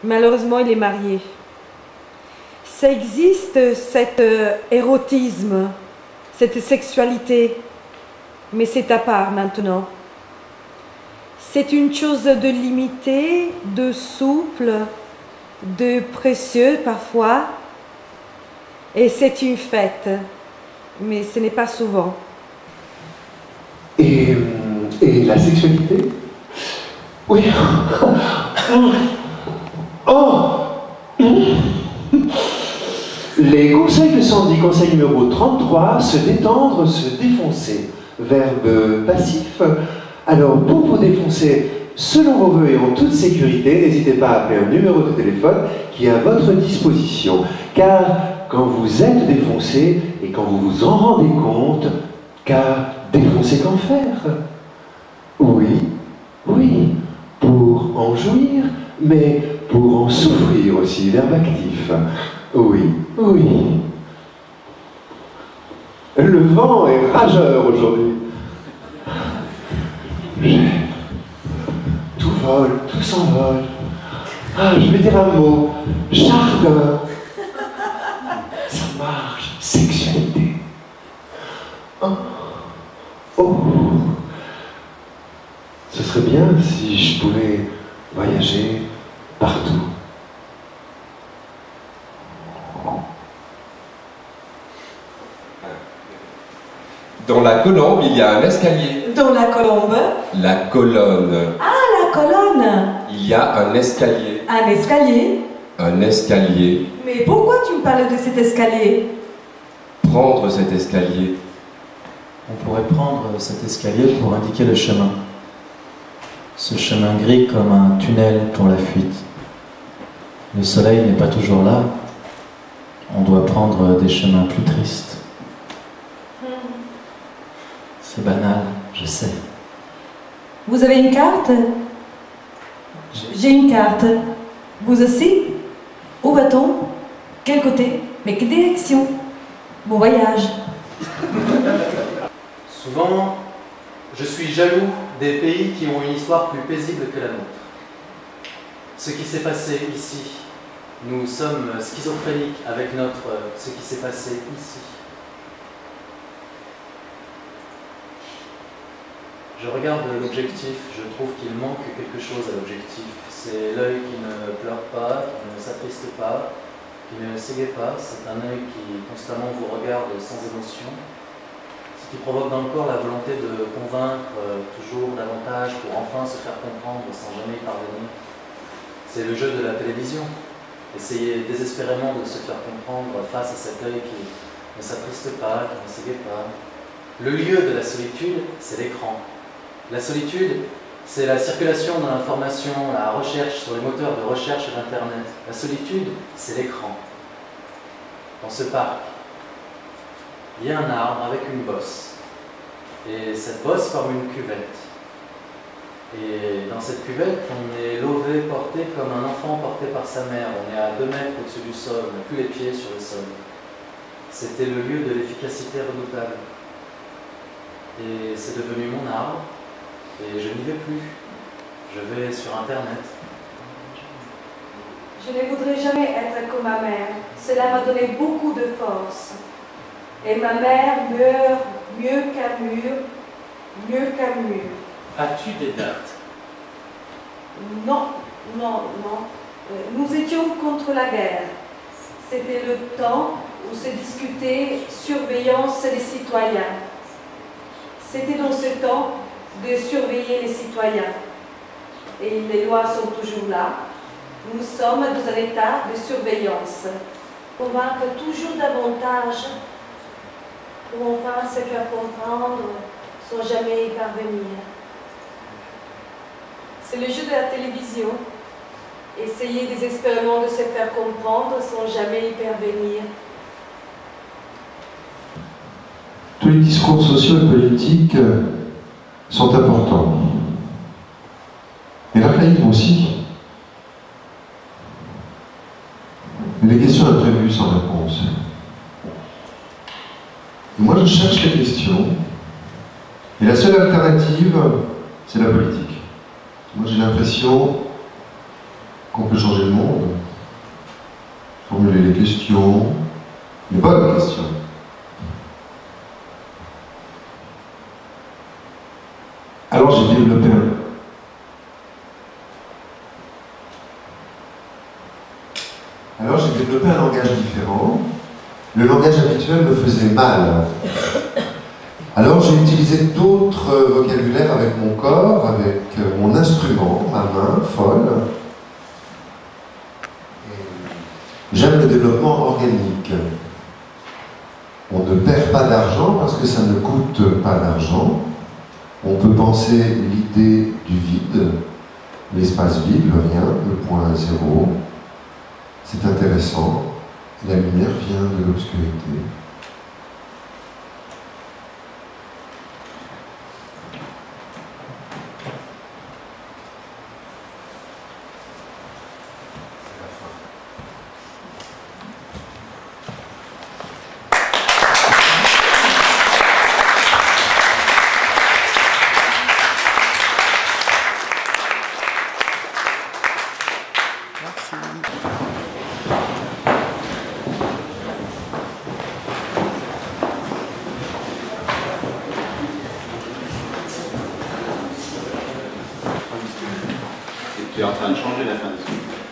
Malheureusement, il est marié. Ça existe, cet érotisme, cette sexualité, mais c'est à part maintenant. C'est une chose de limité, de souple, de précieux parfois, et c'est une fête, mais ce n'est pas souvent. Et la sexualité? Oui. Oh. Les conseils de Sandy, conseil numéro 33, se détendre, se défoncer. Verbe passif. Alors, pour vous défoncer selon vos voeux et en toute sécurité, n'hésitez pas à appeler un numéro de téléphone qui est à votre disposition. Car quand vous êtes défoncé et quand vous vous en rendez compte, car défoncer qu'en faire? Oui, oui, pour en jouir, mais pour en souffrir aussi, verbe actif. Oui, oui. Le vent est rageur aujourd'hui. Tout vole, tout s'envole. Ah, je vais dire un mot. Jardin. Ça marche. Sexualité. Oh. Oh. Ce serait bien si je pouvais voyager partout. Dans la colombe, il y a un escalier. Dans la colombe? La colonne. Ah, la colonne! Il y a un escalier. Un escalier? Un escalier. Mais pourquoi tu me parles de cet escalier? Prendre cet escalier. On pourrait prendre cet escalier pour indiquer le chemin. Ce chemin gris comme un tunnel pour la fuite. Le soleil n'est pas toujours là. On doit prendre des chemins plus tristes. C'est banal, je sais. Vous avez une carte? J'ai une carte. Vous aussi? Où va-t-on? Quel côté? Mais quelle direction? Bon voyage. Souvent, je suis jaloux des pays qui ont une histoire plus paisible que la nôtre. Ce qui s'est passé ici, nous sommes schizophréniques avec ce qui s'est passé ici. Je regarde l'objectif, je trouve qu'il manque quelque chose à l'objectif. C'est l'œil qui ne pleure pas, qui ne s'attriste pas, qui ne s'égaie pas. C'est un œil qui constamment vous regarde sans émotion. Ce qui provoque dans le corps la volonté de convaincre toujours davantage pour enfin se faire comprendre sans jamais y parvenir. C'est le jeu de la télévision. Essayer désespérément de se faire comprendre face à cet œil qui ne s'attriste pas, qui ne s'égaie pas. Le lieu de la solitude, c'est l'écran. La solitude, c'est la circulation de l'information, la recherche sur les moteurs de recherche d'Internet. La solitude, c'est l'écran. Dans ce parc, il y a un arbre avec une bosse. Et cette bosse forme une cuvette. Et dans cette cuvette, on est lové, porté comme un enfant porté par sa mère. On est à 2 mètres au-dessus du sol, on n'a plus les pieds sur le sol. C'était le lieu de l'efficacité redoutable. Et c'est devenu mon arbre. Et je n'y vais plus. Je vais sur Internet. Je ne voudrais jamais être comme ma mère. Cela m'a donné beaucoup de force. Et ma mère meurt mieux qu'un mur, mieux qu'un mur. As-tu des dates? Non, non, non. Nous étions contre la guerre. C'était le temps où se discutait surveillance des citoyens. C'était dans ce temps de surveiller les citoyens. Et les lois sont toujours là. Nous sommes dans un état de surveillance. Convaincre toujours davantage pour enfin se faire comprendre sans jamais y parvenir. C'est le jeu de la télévision. Essayer désespérément de se faire comprendre sans jamais y parvenir. Tous les discours sociaux et politiques sont importants. Et l'archaïsme aussi. Mais des questions imprévues sans réponse. Et moi, je cherche les questions. Et la seule alternative, c'est la politique. Moi, j'ai l'impression qu'on peut changer le monde, formuler les questions, les bonnes questions. Alors j'ai développé un langage différent. Le langage habituel me faisait mal. Alors j'ai utilisé d'autres vocabulaires avec mon corps, avec mon instrument, ma main folle. J'aime le développement organique. On ne perd pas d'argent parce que ça ne coûte pas d'argent. On peut penser l'idée du vide, l'espace vide, le rien, le point zéro. C'est intéressant. La lumière vient de l'obscurité. Tu es en train de changer la fin de ce film.